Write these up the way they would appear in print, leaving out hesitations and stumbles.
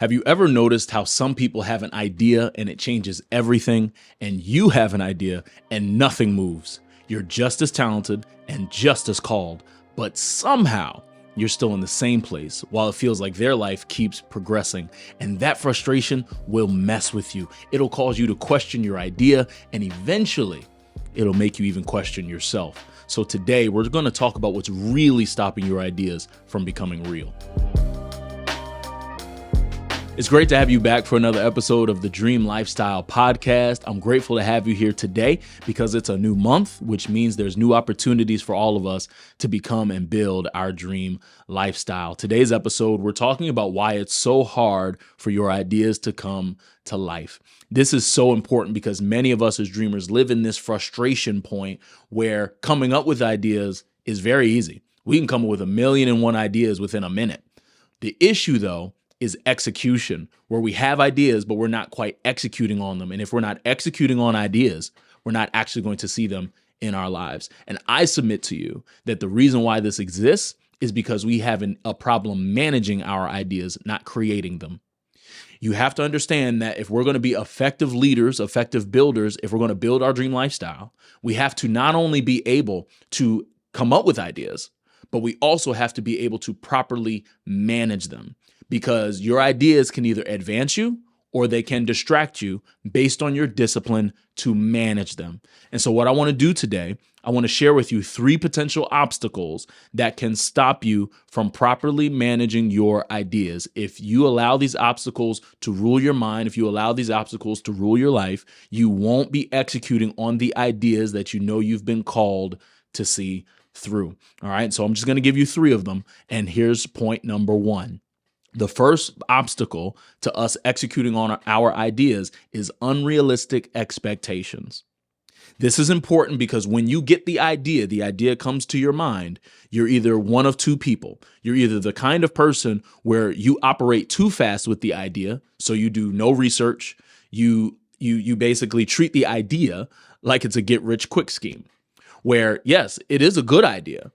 Have you ever noticed how some people have an idea and it changes everything, and you have an idea and nothing moves? You're just as talented and just as called, but somehow you're still in the same place while it feels like their life keeps progressing. And that frustration will mess with you. It'll cause you to question your idea, and eventually it'll make you even question yourself. So today we're going to talk about what's really stopping your ideas from becoming real. It's great to have you back for another episode of the Dream Lifestyle Podcast. I'm grateful to have you here today because it's a new month, which means there's new opportunities for all of us to become and build our dream lifestyle. Today's episode, we're talking about why it's so hard for your ideas to come to life. This is so important because many of us as dreamers live in this frustration point where coming up with ideas is very easy. We can come up with 1,000,001 ideas within a minute. The issue, though, is execution, where we have ideas, but we're not quite executing on them. And if we're not executing on ideas, we're not actually going to see them in our lives. And I submit to you that the reason why this exists is because we have a problem managing our ideas, not creating them. You have to understand that if we're going to be effective leaders, effective builders, if we're going to build our dream lifestyle, we have to not only be able to come up with ideas, but we also have to be able to properly manage them. Because your ideas can either advance you or they can distract you based on your discipline to manage them. And so what I want to do today, I want to share with you 3 potential obstacles that can stop you from properly managing your ideas. If you allow these obstacles to rule your mind, if you allow these obstacles to rule your life, you won't be executing on the ideas that you know you've been called to see through. All right, so I'm just going to give you 3 of them. And here's point number 1. The first obstacle to us executing on our ideas is unrealistic expectations. This is important because when you get the idea comes to your mind, you're either one of 2 people. You're either the kind of person where you operate too fast with the idea, so you do no research. You basically treat the idea like it's a get-rich-quick scheme, where yes, it is a good idea,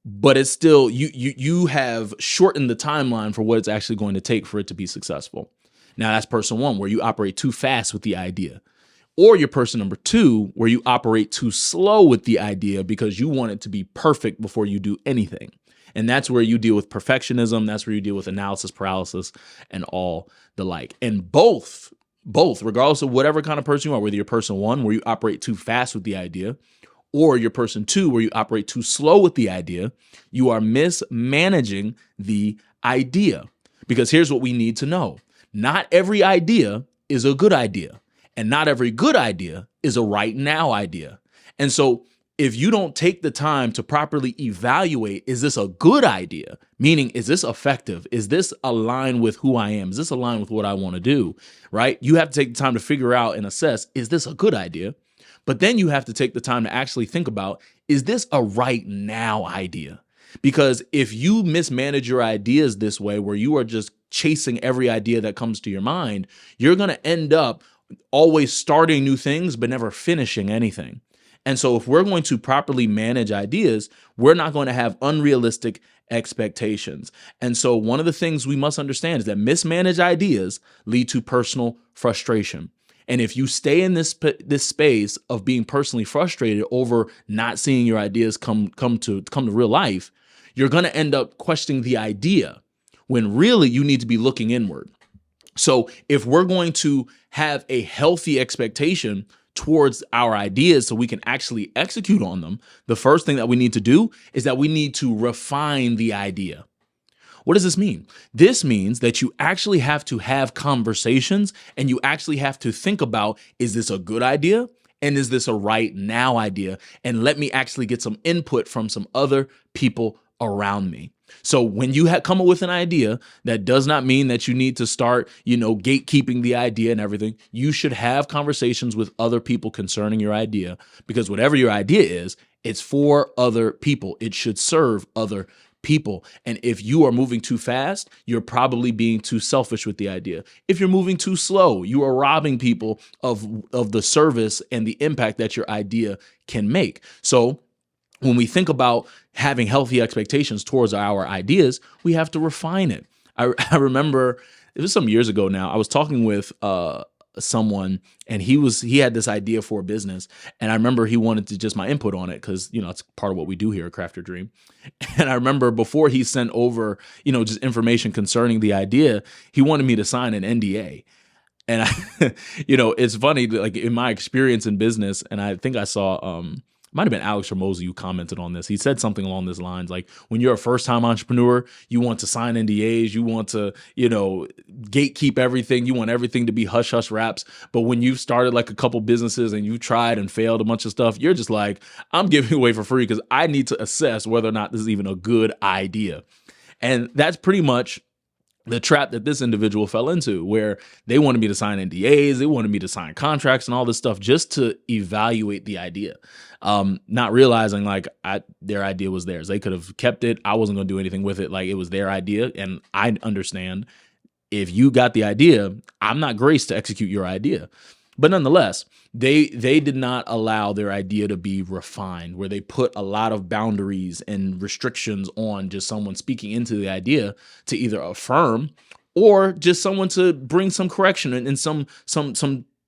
but it's still, you have shortened the timeline for what it's actually going to take for it to be successful. Now that's person 1, where you operate too fast with the idea. Or you're person number 2, where you operate too slow with the idea because you want it to be perfect before you do anything. And that's where you deal with perfectionism. That's where you deal with analysis paralysis and all the like. And both, regardless of whatever kind of person you are, whether you're person 1, where you operate too fast with the idea, or you're person 2, where you operate too slow with the idea, you are mismanaging the idea. Because here's what we need to know. Not every idea is a good idea, and not every good idea is a right now idea. And so if you don't take the time to properly evaluate, is this a good idea? Meaning, is this effective? Is this aligned with who I am? Is this aligned with what I want to do? Right? You have to take the time to figure out and assess, is this a good idea? But then you have to take the time to actually think about, is this a right now idea? Because if you mismanage your ideas this way, where you are just chasing every idea that comes to your mind, you're going to end up always starting new things, but never finishing anything. And so if we're going to properly manage ideas, we're not going to have unrealistic expectations. And so one of the things we must understand is that mismanaged ideas lead to personal frustration. And if you stay in this space of being personally frustrated over not seeing your ideas come to real life, you're going to end up questioning the idea when really you need to be looking inward. So if we're going to have a healthy expectation towards our ideas so we can actually execute on them, the first thing that we need to do is that we need to refine the idea. What does this mean? This means that you actually have to have conversations and you actually have to think about, is this a good idea? And is this a right now idea? And let me actually get some input from some other people around me. So when you come up with an idea, that does not mean that you need to start, gatekeeping the idea and everything. You should have conversations with other people concerning your idea, because whatever your idea is, it's for other people. It should serve other people. And if you are moving too fast, you're probably being too selfish with the idea. If you're moving too slow, you are robbing people of the service and the impact that your idea can make. So when we think about having healthy expectations towards our ideas, we have to refine it. I remember it was some years ago now. I was talking with someone, and he had this idea for a business, and I remember he wanted to just my input on it because it's part of what we do here at Craft Your Dream. And I remember before he sent over just information concerning the idea, he wanted me to sign an NDA. And it's funny, like in my experience in business, and I think I saw might have been Alex Ramosi who commented on this. He said something along these lines, like when you're a first-time entrepreneur, you want to sign NDAs, you want to, gatekeep everything, you want everything to be hush-hush raps. But when you've started like a couple businesses and you've tried and failed a bunch of stuff, you're just like, I'm giving away for free because I need to assess whether or not this is even a good idea. And that's pretty much the trap that this individual fell into, where they wanted me to sign NDAs, they wanted me to sign contracts and all this stuff just to evaluate the idea, not realizing like their idea was theirs. They could have kept it. I wasn't going to do anything with it. Like it was their idea. And I understand if you got the idea, I'm not graced to execute your idea. But nonetheless, they did not allow their idea to be refined, where they put a lot of boundaries and restrictions on just someone speaking into the idea to either affirm or just someone to bring some correction and some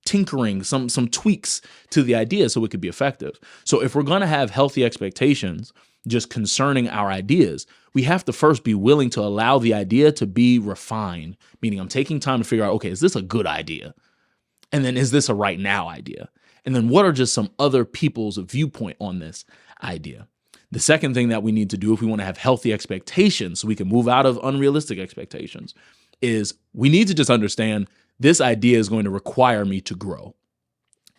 tinkering, some tweaks to the idea so it could be effective. So if we're going to have healthy expectations just concerning our ideas, we have to first be willing to allow the idea to be refined, meaning I'm taking time to figure out, okay, is this a good idea? And then is this a right now idea? And then what are just some other people's viewpoint on this idea? The second thing that we need to do if we want to have healthy expectations so we can move out of unrealistic expectations is we need to just understand this idea is going to require me to grow.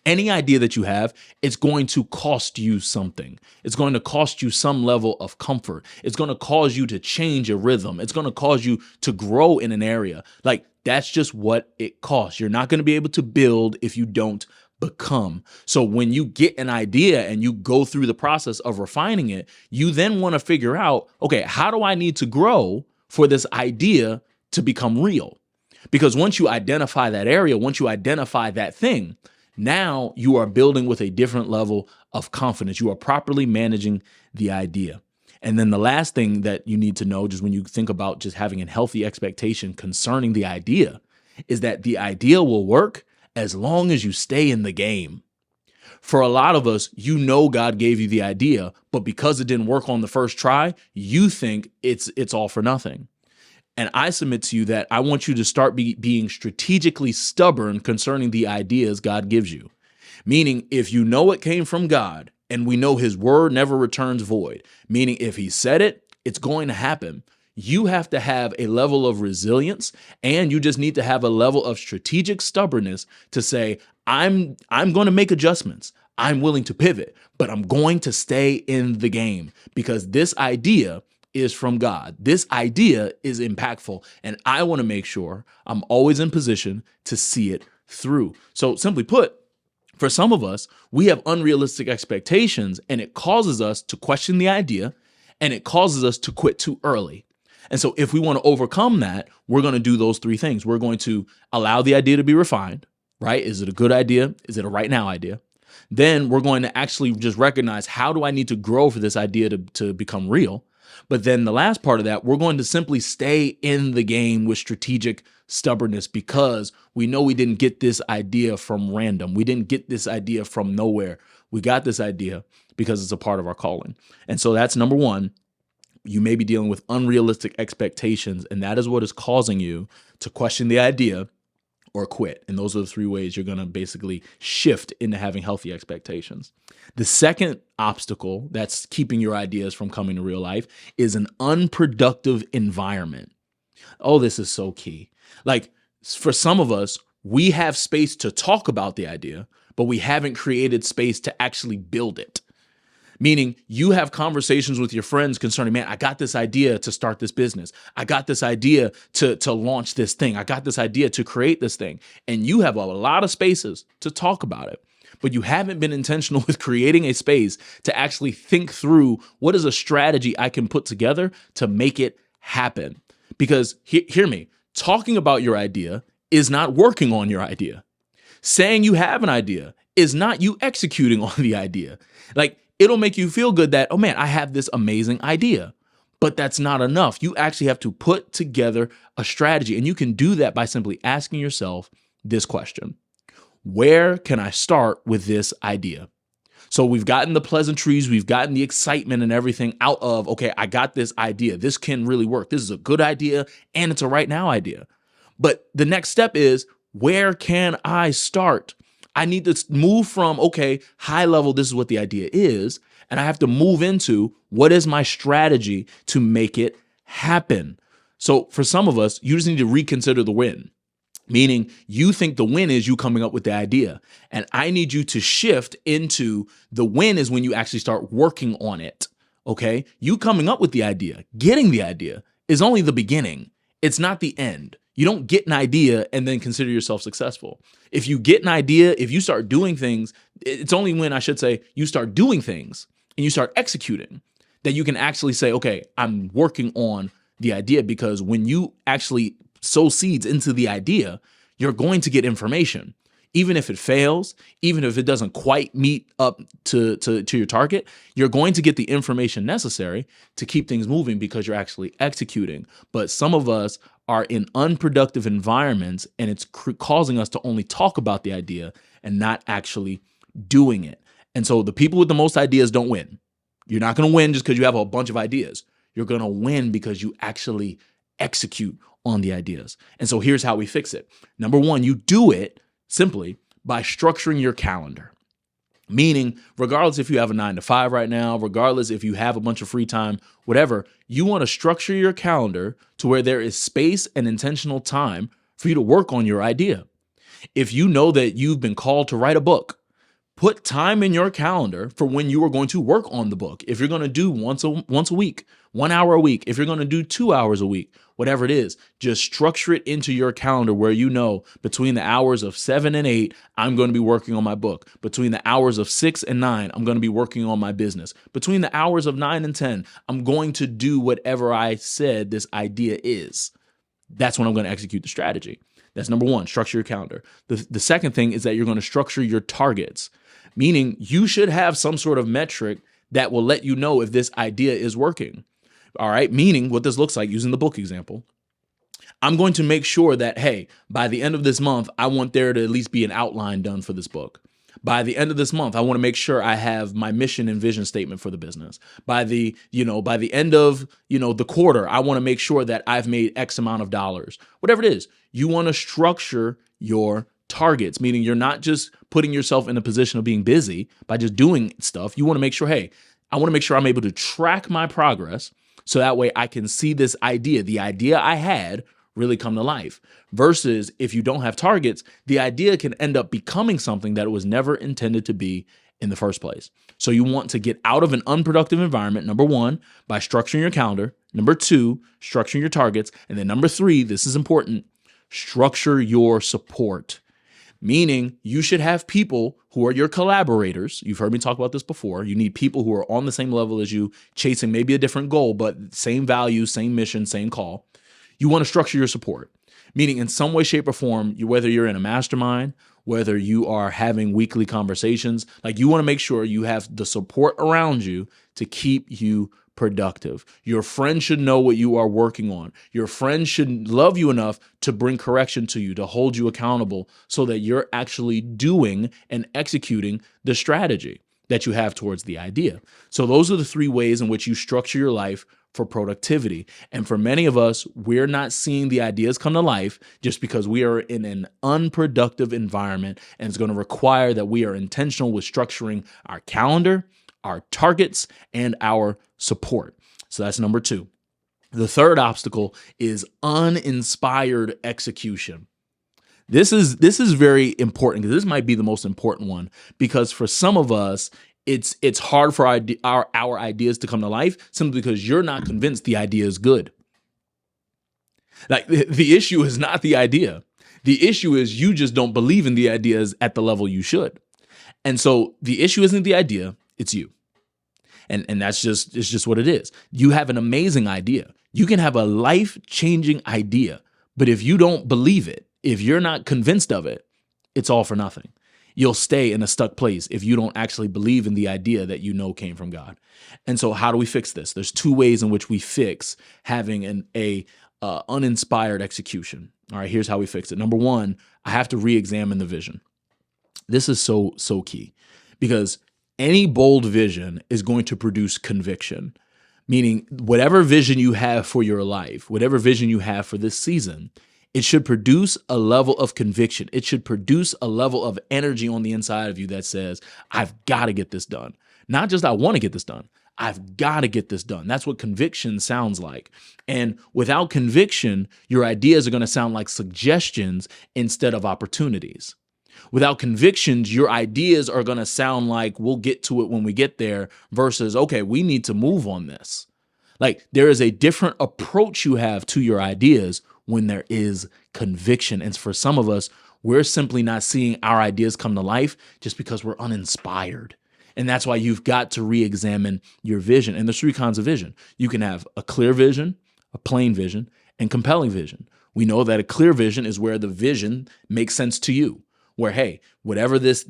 Any idea that you have, it's going to cost you something. It's going to cost you some level of comfort. It's going to cause you to change a rhythm. It's going to cause you to grow in an area. Like that's just what it costs. You're not going to be able to build if you don't become. So when you get an idea and you go through the process of refining it, you then want to figure out, okay, how do I need to grow for this idea to become real? Because once you identify that area, once you identify that thing, now you are building with a different level of confidence. You are properly managing the idea. And then the last thing that you need to know, just when you think about just having a healthy expectation concerning the idea, is that the idea will work as long as you stay in the game. For a lot of us, God gave you the idea, but because it didn't work on the first try, you think it's all for nothing. And I submit to you that I want you to start being strategically stubborn concerning the ideas God gives you. Meaning, if you know it came from God, and we know his word never returns void, meaning if he said it, it's going to happen. You have to have a level of resilience, and you just need to have a level of strategic stubbornness to say, I'm going to make adjustments. I'm willing to pivot, but I'm going to stay in the game because this idea is from God. This idea is impactful, and I want to make sure I'm always in position to see it through. So simply put, for some of us, we have unrealistic expectations, and it causes us to question the idea, and it causes us to quit too early. And so if we want to overcome that, we're going to do those three things. We're going to allow the idea to be refined, right? Is it a good idea? Is it a right now idea? Then we're going to actually just recognize, how do I need to grow for this idea to become real? But then the last part of that, we're going to simply stay in the game with strategic stubbornness because we know we didn't get this idea from random. We didn't get this idea from nowhere. We got this idea because it's a part of our calling. And so that's number one. You may be dealing with unrealistic expectations, and that is what is causing you to question the idea or quit. And those are the three ways you're going to basically shift into having healthy expectations. The second obstacle that's keeping your ideas from coming to real life is an unproductive environment. Oh, this is so key. Like for some of us, we have space to talk about the idea, but we haven't created space to actually build it. Meaning you have conversations with your friends concerning, man, I got this idea to start this business. I got this idea to launch this thing. I got this idea to create this thing. And you have a lot of spaces to talk about it, but you haven't been intentional with creating a space to actually think through what is a strategy I can put together to make it happen. Because hear me, talking about your idea is not working on your idea. Saying you have an idea is not you executing on the idea. Like, it'll make you feel good that, oh man, I have this amazing idea. But that's not enough. You actually have to put together a strategy. And you can do that by simply asking yourself this question: where can I start with this idea? So we've gotten the pleasantries, we've gotten the excitement and everything out of, okay, I got this idea. This can really work. This is a good idea and it's a right now idea. But the next step is, where can I start? I need to move from, okay, high level, this is what the idea is. And I have to move into, what is my strategy to make it happen? So for some of us, you just need to reconsider the win. Meaning you think the win is you coming up with the idea. And I need you to shift into, the win is when you actually start working on it. Okay. You coming up with the idea, getting the idea is only the beginning. It's not the end. You don't get an idea and then consider yourself successful. If you get an idea, if you start doing things, it's only when, I should say, you start doing things and you start executing that you can actually say, okay, I'm working on the idea. Because when you actually sow seeds into the idea, you're going to get information. Even if it fails, even if it doesn't quite meet up to your target, you're going to get the information necessary to keep things moving because you're actually executing. But some of us are in unproductive environments, and it's causing us to only talk about the idea and not actually doing it. And so the people with the most ideas don't win. You're not going to win just because you have a bunch of ideas. You're going to win because you actually execute on the ideas. And so here's how we fix it. Number one, you do it simply by structuring your calendar. Meaning, regardless if you have a 9 to 5 right now, regardless if you have a bunch of free time, whatever, you want to structure your calendar to where there is space and intentional time for you to work on your idea. If you know that you've been called to write a book, put time in your calendar for when you are going to work on the book. If you're going to do once a week, 1 hour a week, if you're going to do 2 hours a week, whatever it is, just structure it into your calendar where you know between the hours of 7 and 8, I'm going to be working on my book. Between the hours of 6 and 9, I'm going to be working on my business. Between the hours of 9 and 10, I'm going to do whatever I said this idea is. That's when I'm going to execute the strategy. That's number one, structure your calendar. The second thing is that you're going to structure your targets, meaning you should have some sort of metric that will let you know if this idea is working. All right. Meaning what this looks like, using the book example, I'm going to make sure that, hey, by the end of this month, I want there to at least be an outline done for this book. By the end of this month, I want to make sure I have my mission and vision statement for the business. By the end of, the quarter, I want to make sure that I've made X amount of dollars. Whatever it is, you want to structure your targets, meaning you're not just putting yourself in a position of being busy by just doing stuff. You want to make sure, hey, I want to make sure I'm able to track my progress so that way I can see this idea, the idea I had, really come to life. Versus if you don't have targets, the idea can end up becoming something that it was never intended to be in the first place. So you want to get out of an unproductive environment, number one, by structuring your calendar. Number two, structuring your targets. And then number three, this is important, structure your support. Meaning you should have people who are your collaborators. You've heard me talk about this before. You need people who are on the same level as you, chasing maybe a different goal, but same values, same mission, same call. You want to structure your support, meaning in some way, shape, or form, whether you're in a mastermind, whether you are having weekly conversations, like you want to make sure you have the support around you to keep you productive. Your friend should know what you are working on. Your friend should love you enough to bring correction to you, to hold you accountable so that you're actually doing and executing the strategy that you have towards the idea. So those are the three ways in which you structure your life for productivity. And for many of us, we're not seeing the ideas come to life just because we are in an unproductive environment. And it's going to require that we are intentional with structuring our calendar, our targets, and our support. So that's number two. The third obstacle is uninspired execution. This is very important because this might be the most important one, because for some of us, it's hard for our ideas to come to life simply because you're not convinced the idea is good. Like the issue is not the idea. The issue is you just don't believe in the ideas at the level you should. And so the issue isn't the idea, it's you. And it's just what it is. You have an amazing idea. You can have a life-changing idea, but if you don't believe it, if you're not convinced of it, it's all for nothing. You'll stay in a stuck place if you don't actually believe in the idea that you know came from God. And so how do we fix this? There's two ways in which we fix having a uninspired execution. All right, here's how we fix it. Number one, I have to re-examine the vision. This is so key because any bold vision is going to produce conviction, meaning whatever vision you have for your life, whatever vision you have for this season, it should produce a level of conviction. It should produce a level of energy on the inside of you that says, I've got to get this done. Not just I want to get this done. I've got to get this done. That's what conviction sounds like. And without conviction, your ideas are going to sound like suggestions instead of opportunities. Without convictions, your ideas are going to sound like we'll get to it when we get there versus, okay, we need to move on this. Like there is a different approach you have to your ideas when there is conviction. And for some of us, we're simply not seeing our ideas come to life just because we're uninspired. And that's why you've got to re-examine your vision. And there's three kinds of vision. You can have a clear vision, a plain vision, and compelling vision. We know that a clear vision is where the vision makes sense to you. Where, hey, whatever this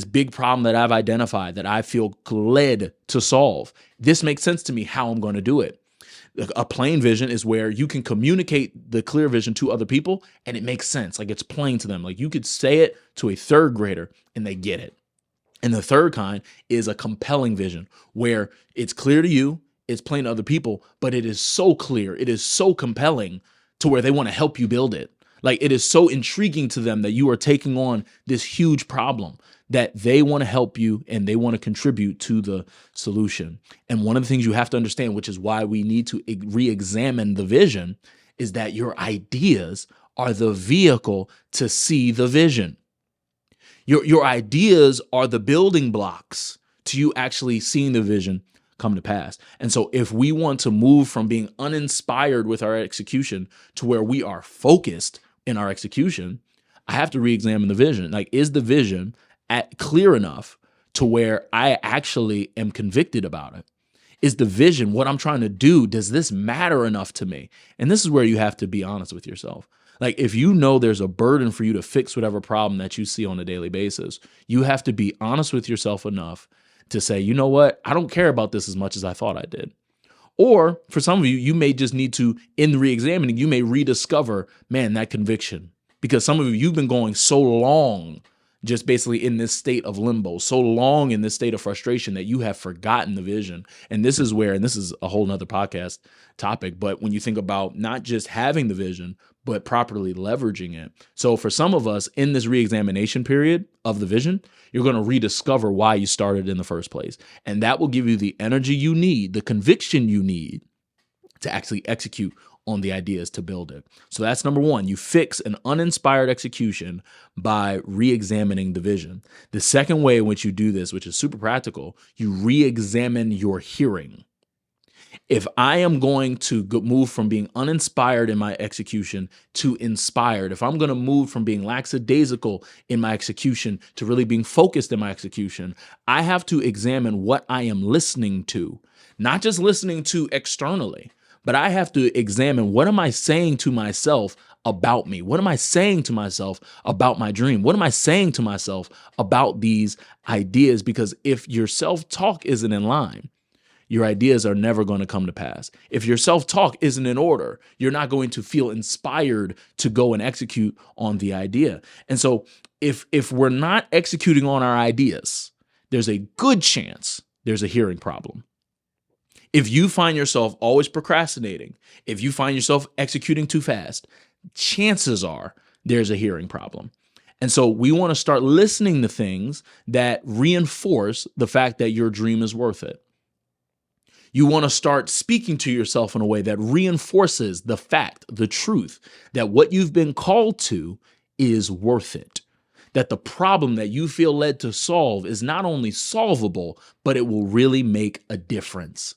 big problem that I've identified that I feel led to solve, this makes sense to me how I'm going to do it. A plain vision is where you can communicate the clear vision to other people and it makes sense. Like it's plain to them. Like you could say it to a third grader and they get it. And the third kind is a compelling vision where it's clear to you, it's plain to other people, but it is so clear, it is so compelling to where they want to help you build it. Like it is so intriguing to them that you are taking on this huge problem that they want to help you and they want to contribute to the solution. And one of the things you have to understand, which is why we need to re-examine the vision, is that your ideas are the vehicle to see the vision. Your ideas are the building blocks to you actually seeing the vision come to pass. And so if we want to move from being uninspired with our execution to where we are focused in our execution, I have to re-examine the vision. Like, is the vision clear enough to where I actually am convicted about it? Is the vision, what I'm trying to do, does this matter enough to me? And this is where you have to be honest with yourself. Like, if you know there's a burden for you to fix whatever problem that you see on a daily basis, you have to be honest with yourself enough to say, you know what, I don't care about this as much as I thought I did. Or for some of you, you may just need to, in re-examining, you may rediscover, man, that conviction. Because some of you, you've been going so long just basically in this state of limbo, so long in this state of frustration that you have forgotten the vision. And this is where, and this is a whole nother podcast topic, but when you think about not just having the vision, but properly leveraging it. So for some of us in this re-examination period of the vision, you're going to rediscover why you started in the first place. And that will give you the energy you need, the conviction you need to actually execute on the ideas to build it. So that's number one. You fix an uninspired execution by re-examining the vision. The second way in which you do this, which is super practical, you re-examine your hearing. If I am going to move from being uninspired in my execution to inspired, if I'm going to move from being lackadaisical in my execution to really being focused in my execution, I have to examine what I am listening to, not just listening to externally, but I have to examine, what am I saying to myself about me? What am I saying to myself about my dream? What am I saying to myself about these ideas? Because if your self-talk isn't in line, your ideas are never going to come to pass. If your self-talk isn't in order, you're not going to feel inspired to go and execute on the idea. And so if we're not executing on our ideas, there's a good chance there's a hearing problem. If you find yourself always procrastinating, if you find yourself executing too fast, chances are there's a hearing problem. And so we want to start listening to things that reinforce the fact that your dream is worth it. You want to start speaking to yourself in a way that reinforces the fact, the truth, that what you've been called to is worth it. That the problem that you feel led to solve is not only solvable, but it will really make a difference.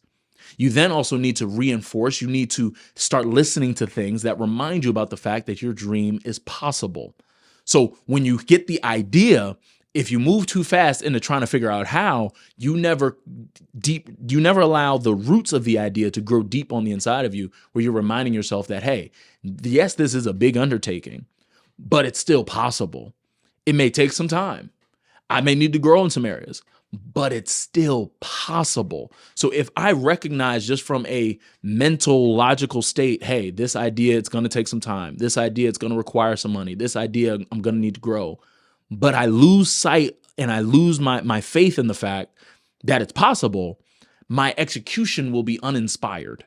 You then also need to reinforce, you need to start listening to things that remind you about the fact that your dream is possible. So when you get the idea, if you move too fast into trying to figure out how, you never allow the roots of the idea to grow deep on the inside of you, where you're reminding yourself that, hey, yes, this is a big undertaking, but it's still possible. It may take some time. I may need to grow in some areas, but it's still possible. So if I recognize just from a mental, logical state, hey, this idea, it's going to take some time. This idea, it's going to require some money. This idea, I'm going to need to grow. But I lose sight and I lose my faith in the fact that it's possible, my execution will be uninspired.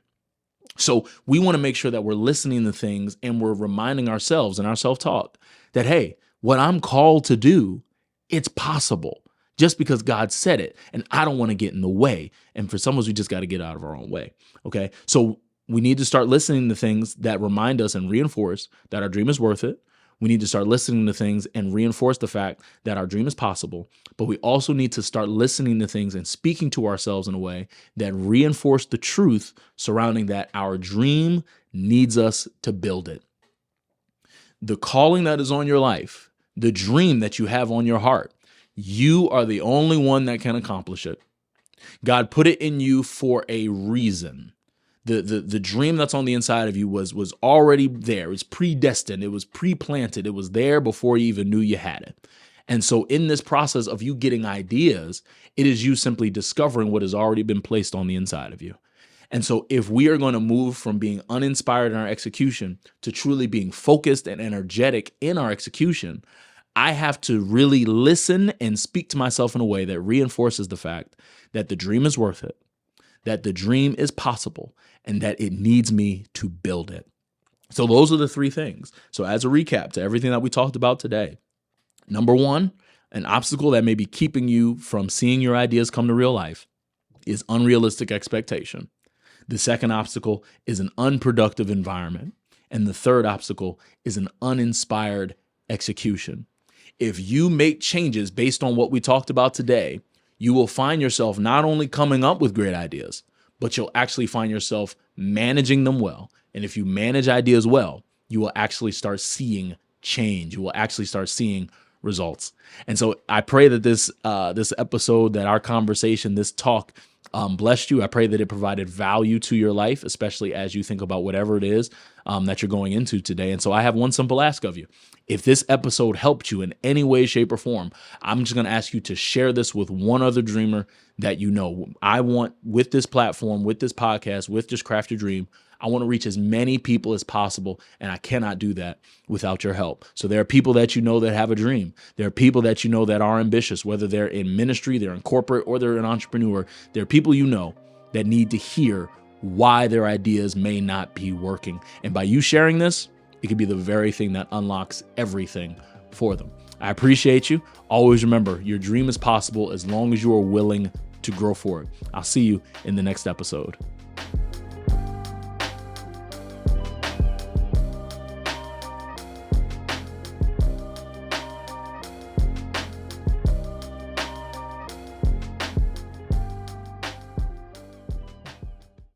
So we want to make sure that we're listening to things and we're reminding ourselves in our self-talk that, hey, what I'm called to do, it's possible just because God said it. And I don't want to get in the way. And for some of us, we just got to get out of our own way. Okay. So we need to start listening to things that remind us and reinforce that our dream is worth it. We need to start listening to things and reinforce the fact that our dream is possible. But we also need to start listening to things and speaking to ourselves in a way that reinforce the truth surrounding that our dream needs us to build it. The calling that is on your life, the dream that you have on your heart, you are the only one that can accomplish it. God put it in you for a reason. The dream that's on the inside of you was already there. It's predestined. It was pre-planted. It was there before you even knew you had it. And so in this process of you getting ideas, it is you simply discovering what has already been placed on the inside of you. And so if we are going to move from being uninspired in our execution to truly being focused and energetic in our execution, I have to really listen and speak to myself in a way that reinforces the fact that the dream is worth it, that the dream is possible, and that it needs me to build it. So those are the three things. So as a recap to everything that we talked about today, number one, an obstacle that may be keeping you from seeing your ideas come to real life is unrealistic expectation. The second obstacle is an unproductive environment. And the third obstacle is an uninspired execution. If you make changes based on what we talked about today, you will find yourself not only coming up with great ideas, but you'll actually find yourself managing them well. And if you manage ideas well, you will actually start seeing change. You will actually start seeing results. And so I pray that this episode, that our conversation, this talk blessed you. I pray that it provided value to your life, especially as you think about whatever it is that you're going into today. And so I have one simple ask of you. If this episode helped you in any way, shape, or form, I'm just going to ask you to share this with one other dreamer that you know. I want, with this platform, with this podcast, with Just Craft Your Dream, I want to reach as many people as possible, and I cannot do that without your help. So there are people that you know that have a dream. There are people that you know that are ambitious, whether they're in ministry, they're in corporate, or they're an entrepreneur. There are people you know that need to hear why their ideas may not be working. And by you sharing this, it could be the very thing that unlocks everything for them. I appreciate you. Always remember, your dream is possible as long as you are willing to grow for it. I'll see you in the next episode.